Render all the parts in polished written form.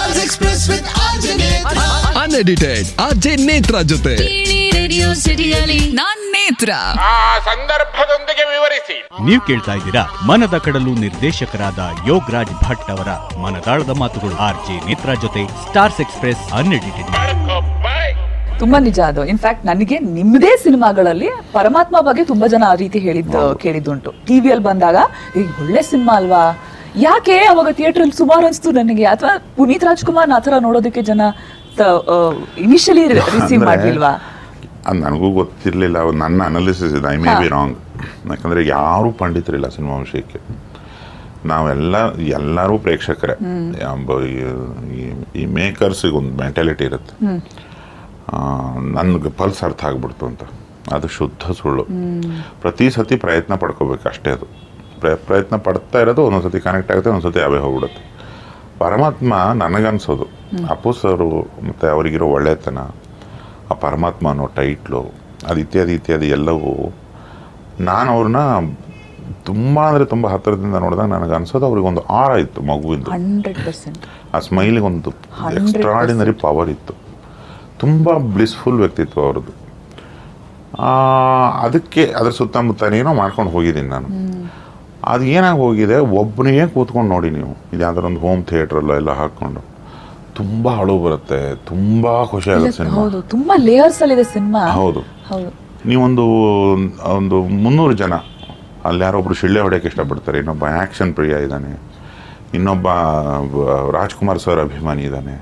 Stars Express with RJ Netra. Unedited RJ Netra ಜೊತೆ radio ಸಿಟಿಯಲ್ಲಿ ನಾನ್ ನೇತ್ರ ಆ ಸಂದರ್ಭದೊಂದಿಗೆ ವಿವರಿಸಿ. ನೀವು ಕೇಳ್ತಾ ಇದ್ದೀರಾ ಮನದ ಕಡಲು ನಿರ್ದೇಶಕರಾದ ಯೋಗರಾಜ್ ಭಟ್ ಅವರ ಮನದಾಳದ ಮಾತುಗಳು. ಆರ್ಜೆ ನೇತ್ರ ಜೊತೆ ಸ್ಟಾರ್ಸ್ ಎಕ್ಸ್ಪ್ರೆಸ್ ಅನ್ಎಡಿಟೆಡ್. ತುಂಬಾ ನಿಜ ಅದು. ಇನ್ಫ್ಯಾಕ್ಟ್ ನನಗೆ ನಿಮ್ಮದೇ ಸಿನಿಮಾಗಳಲ್ಲಿ ಪರಮಾತ್ಮ ಬಗ್ಗೆ ತುಂಬಾ ಜನ ಆ ರೀತಿ ಕೇಳಿದ್ದುಂಟು. ಟಿವಿಯಲ್ಲಿ ಬಂದಾಗ ಈಗ ಒಳ್ಳೆ ಸಿನಿಮಾ ಅಲ್ವಾ, ಯಾಕೆ ಅವಾಗ ಥಿಯೇಟರ್ ಅಲ್ಲಿ ಸುಮಾರು ಅನ್ಸ್ತು ನನಗೆ, ಅಥವಾ ಪುನೀತ್ ರಾಜ್ಕುಮಾರ್ ಆ ತರ ನೋಡೋದಕ್ಕೆ ಜನ ಇನಿಷಿಯಲಿ ರಿಸೀವ್ ಮಾಡ್ಲಿಲ್ವಾ? ನನಗೂ ಗೊತ್ತಿರಲಿಲ್ಲ. ನನ್ನ ಅನಾಲಿಸಿಸ್ ಇದೆ, ಐ ಮೇ ಬಿ ರಾಂಗ್. ಯಾಕಂದರೆ ಯಾರೂ ಪಂಡಿತರಿಲ್ಲ ಸಿನಿಮಾ ವಿಷಯಕ್ಕೆ. ಎಲ್ಲರೂ ಪ್ರೇಕ್ಷಕರೇ. ಈ ಮೇಕರ್ಸಿಗೆ ಒಂದು ಮೆಂಟಾಲಿಟಿ ಇರುತ್ತೆ, ನನಗೆ ಪಲ್ಸ್ ಅರ್ಥ ಆಗ್ಬಿಡ್ತು ಅಂತ. ಅದು ಶುದ್ಧ ಸುಳ್ಳು. ಪ್ರತಿ ಸತಿ ಪ್ರಯತ್ನ ಪಡ್ಕೋಬೇಕು ಅಷ್ಟೇ. ಅದು ಪ್ರಯತ್ನ ಪಡ್ತಾ ಇರೋದು ಒಂದೊಂದು ಸತಿ ಕನೆಕ್ಟ್ ಆಗುತ್ತೆ, ಒಂದೊಂದು ಸತಿ ಅವೇ ಹೋಗ್ಬಿಡುತ್ತೆ. ಪರಮಾತ್ಮ ನನಗನ್ಸೋದು ಅಪ್ಪು ಸರು ಮತ್ತು ಅವರಿಗಿರೋ ಒಳ್ಳೆತನ, ಆ ಪರಮಾತ್ಮ ಅನ್ನೋ ಟೈಟ್ಲು, ಅದು ಇತ್ಯಾದಿ ಎಲ್ಲವೂ ನಾನು ಅವ್ರನ್ನ ತುಂಬ ಅಂದರೆ ತುಂಬ ಹತ್ತಿರದಿಂದ ನೋಡಿದಾಗ ನನಗೆ ಅನ್ಸೋದು ಅವ್ರಿಗೊಂದು ಆರ ಇತ್ತು ಮಗುವಿಂದು. 100%. ಆ ಸ್ಮೈಲಿಗೆ ಒಂದು ಎಕ್ಸ್ಟ್ರಾಡಿನರಿ ಪವರ್ ಇತ್ತು. ತುಂಬ ಬ್ಲಿಸ್ಫುಲ್ ವ್ಯಕ್ತಿತ್ವ ಅವ್ರದ್ದು. ಅದಕ್ಕೆ ಅದ್ರ ಸುತ್ತಮುತ್ತ ಏನೋ ಮಾಡ್ಕೊಂಡು ಹೋಗಿದ್ದೀನಿ ನಾನು. ಅದು ಏನಾಗಿ ಹೋಗಿದೆ, ಒಬ್ಬನಿಗೆ ಕೂತ್ಕೊಂಡು ನೋಡಿ ನೀವು, ಇದು ಯಾವ್ದಾರ ಒಂದು ಹೋಮ್ ಥಿಯೇಟ್ರಲ್ಲೋ ಎಲ್ಲ ಹಾಕ್ಕೊಂಡು ತುಂಬ ಅಳು ಬರುತ್ತೆ, ತುಂಬ ಖುಷಿ ಆಗುತ್ತೆ ಸಿನಿಮಾ. ಹೌದು, ತುಂಬಾ ಲೇಯರ್ಸ್ ಅಲ್ಲಿ ಇದೆ ಸಿನಿಮಾ. ಹೌದು. ನೀವೊಂದು 300 ಜನ ಅಲ್ಲಿ ಯಾರೊಬ್ರು ಶಿಳ್ಳೆ ಹೊಡೆಯೋಕೆ ಇಷ್ಟಪಡ್ತಾರೆ, ಇನ್ನೊಬ್ಬ ಆ್ಯಕ್ಷನ್ ಪ್ರಿಯ ಇದ್ದಾನೆ, ಇನ್ನೊಬ್ಬ ರಾಜ್ಕುಮಾರ್ ಸರ್ ಅಭಿಮಾನಿ ಇದ್ದಾನೆ.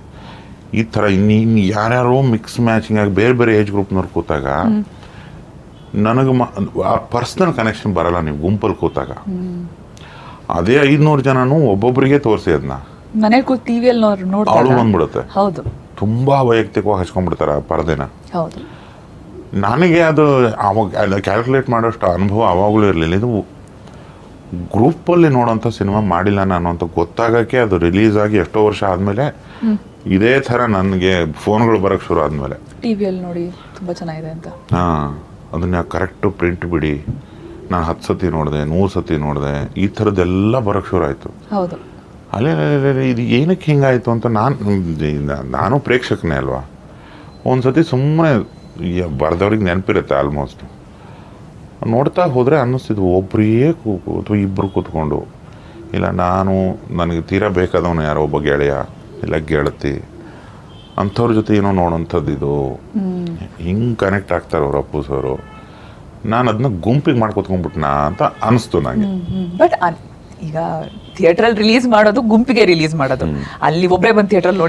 ಈ ಥರ ಇನ್ನು ಯಾರ್ಯಾರೋ ಮಿಕ್ಸ್ ಮ್ಯಾಚಿಂಗ್ ಆಗಿ ಬೇರೆ ಬೇರೆ ಏಜ್ ಗ್ರೂಪ್ನವ್ರು ಕೂತಾಗ ನನಗೆ ಆ ಪರ್ಸ್ನಲ್ ಕನೆಕ್ಷನ್ ಬರಲ್ಲ. ನೀವು ಗುಂಪಲ್ಲಿ ಕೂತಾಗ ಅದೇ 500 ಜನನೂ ಒಬ್ಬೊಬ್ಬರಿಗೆ ತೋರಿಸಿ ಅದನ್ನ ಮನೇಲಿ ಕೂತ್ ಟಿವಿಯಲ್ಲಿ ಅಳು ಬಂದ್ಬಿಡುತ್ತೆ. ಹೌದು, ತುಂಬ ವೈಯಕ್ತಿಕವಾಗಿ ಹಚ್ಕೊಂಡ್ಬಿಡ್ತಾರೆ ಆ ಪರದೆನ. ಹೌದು. ನನಗೆ ಅದು ಅವಾಗ ಕ್ಯಾಲ್ಕುಲೇಟ್ ಮಾಡೋಷ್ಟು ಅನುಭವ ಆವಾಗಲೂ ಇರಲಿಲ್ಲ. ಇದು ಗ್ರೂಪಲ್ಲಿ ನೋಡೋಂಥ ಸಿನಿಮಾ ಮಾಡಿಲ್ಲ ನಾನು ಅಂತ ಗೊತ್ತಾಗೋಕ್ಕೆ ಅದು ರಿಲೀಸ್ ಆಗಿ ಎಷ್ಟೋ ವರ್ಷ ಆದಮೇಲೆ ಇದೇ ಥರ ನನಗೆ ಫೋನ್ಗಳು ಬರೋಕ್ಕೆ ಶುರು ಆದಮೇಲೆ ಟಿವಿಯಲ್ಲಿ ನೋಡಿ ತುಂಬ ಚೆನ್ನಾಗಿದೆ ಅಂತ. ಹಾಂ, ಅದನ್ನ ಕರೆಕ್ಟು ಪ್ರಿಂಟ್ ಬಿಡಿ, ನಾನು 10 ಸತಿ ನೋಡಿದೆ, 100 ಸತಿ ನೋಡಿದೆ, ಈ ಥರದ್ದೆಲ್ಲ ಬರೋಕ್ಕೆ ಶುರು ಆಯಿತು. ಹೌದು. ಅಲ್ಲೇ ಇದು ಏನಕ್ಕೆ ಹಿಂಗಾಯಿತು ಅಂತ ನಾನು ಪ್ರೇಕ್ಷಕನೇ ಅಲ್ವಾ. ಒಂದು ಸತಿ ಸುಮ್ಮನೆ ಬರ್ದವ್ರಿಗೆ ನೆನಪಿರುತ್ತೆ ಆಲ್ಮೋಸ್ಟ್. ನೋಡ್ತಾ ಹೋದರೆ ಅನ್ನಿಸ್ತಿದ್ವು ಒಬ್ಬರೇ ಅಥವಾ ಇಬ್ಬರು ಕೂತ್ಕೊಂಡು, ಇಲ್ಲ ನನಗೆ ತೀರಾ ಬೇಕಾದವನು ಯಾರೋ ಒಬ್ಬ ಗೆಳೆಯ ಇಲ್ಲ ಗೆಳತಿ ಅಂಥವ್ರ ಜೊತೆ ಏನೋ ನೋಡೋಂಥದ್ದು. ಇದು ಹಿಂಗೆ ಕನೆಕ್ಟ್ ಆಗ್ತಾರೆ ಅವ್ರು ಅಪ್ಪು ಸರು. ನಾನು ಅದನ್ನ ಗುಂಪಿಗೆ ಮಾಡ್ಕೊತ್ಕೊಂಡ್ಬಿಟ್ನಾ ಅಂತ ಅನಿಸ್ತು ನನಗೆ. ಬಟ್ ಈಗ ಥಿಯೇಟ್ರಲ್ಲಿ ರಿಲೀಸ್ ಮಾಡೋದು ಗುಂಪಿಗೆ ರಿಲೀಸ್ ಮಾಡೋದು, ಅಲ್ಲಿ ಒಬ್ಬರೇ ಬಂದು ಥಿಯೇಟ್ರಲ್ಲಿ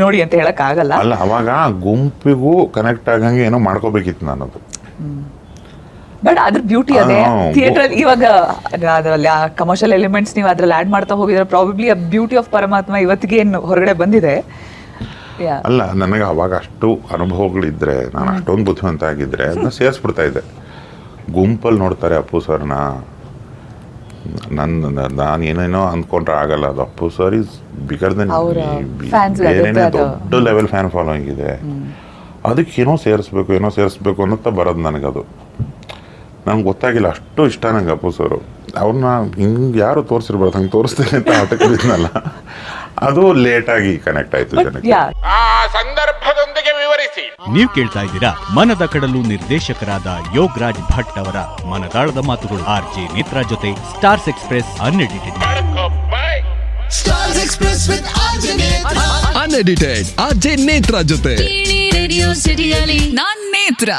ನೋಡಿ ಅಂತ ಹೇಳಕ್ ಆಗಲ್ಲ. ಅಲ್ಲ, ಅವಾಗ ಗುಂಪಿಗೂ ಕನೆಕ್ಟ್ ಆಗಂಗೆ ಏನೋ ಮಾಡ್ಕೋಬೇಕಿತ್ತು ನಾನು. ಅದು ಬಟ್ ಅದ್ರ ಬ್ಯೂಟಿ ಅದೇ. ಥಿಯೇಟರ್ ಇವಾಗ ಅದರಲ್ಲಿ ಆ ಕಮರ್ಷಿಯಲ್ ಎಲಿಮೆಂಟ್ಸ್ ನೀವು ಅದ್ರಲ್ಲಿ ಆಡ್ ಮಾಡ್ತಾ ಹೋಗಿದ್ರೆ ಪ್ರಾಬಬ್ಲಿ ಆ ಬ್ಯೂಟಿ ಆಫ್ ಪರಮಾತ್ಮ ಇವತ್ತಿಗೆ ಏನು ಹೊರಗಡೆ ಬಂದಿದೆ. ಅಲ್ಲ, ನನಗೆ ಅವಾಗ ಅಷ್ಟು ಅನುಭವಗಳಿದ್ರೆ, ನಾನು ಅಷ್ಟೊಂದು ಬುದ್ಧಿವಂತ ಆಗಿದ್ರೆ ಅದನ್ನ ಸೇರಿಸ್ಬಿಡ್ತಾ ಇದ್ದೆ. ಗುಂಪಲ್ಲಿ ನೋಡ್ತಾರೆ ಅಪ್ಪು ಸರ್ನ, ನಾನು ಏನೇನೋ ಅಂದ್ಕೊಂಡ್ರೆ ಆಗಲ್ಲ. ಅದು Appu sir is bigger then ಬೇರೆನೇ ದೊಡ್ಡ ಲೆವೆಲ್ ಫ್ಯಾನ್ ಫಾಲೋಯಿಂಗ್ ಇದೆ. ಅದಕ್ಕೆ ಏನೋ ಸೇರಿಸ್ಬೇಕು ಅನ್ನೋತ್ತ ಬರೋದು ನನಗದು. ನಂಗೆ ಗೊತ್ತಾಗಿಲ್ಲ, ಅಷ್ಟು ಇಷ್ಟ ನಂಗೆ ಅಪ್ಪು ಸರು. ಅವ್ರನ್ನ ಹಿಂಗೆ ಯಾರು ತೋರಿಸಿರ್ಬಾರ್ದು, ಹಂಗೆ ತೋರಿಸ್ತೇನೆ ಅಂತ ಆಟಕ್ಕಿದ್ನಲ್ಲ, ಅದು ಲೇಟಾಗಿ ಕನೆಕ್ಟ್ ಆಯ್ತು ಜನಕ್ಕೆ. ಆ ಸಂದರ್ಭದೊಂದಿಗೆ ವಿವರಿಸಿ. ನೀವು ಕೇಳ್ತಾ ಇದ್ದೀರಾ ಮನದ ಕಡಲು ನಿರ್ದೇಶಕರಾದ ಯೋಗರಾಜ್ ಭಟ್ ಅವರ ಮನದಾಳದ ಮಾತುಗಳು. ಆರ್ಜೆ ನೇತ್ರ ಜೊತೆ stars express unedited. Stars Express with RJ Netra. Unedited RJ Netra ಜೊತೆ ರೇಡಿಯೋ ಸಿಟಿಯಲ್ಲಿ ನಾನ್ ನೇತ್ರ.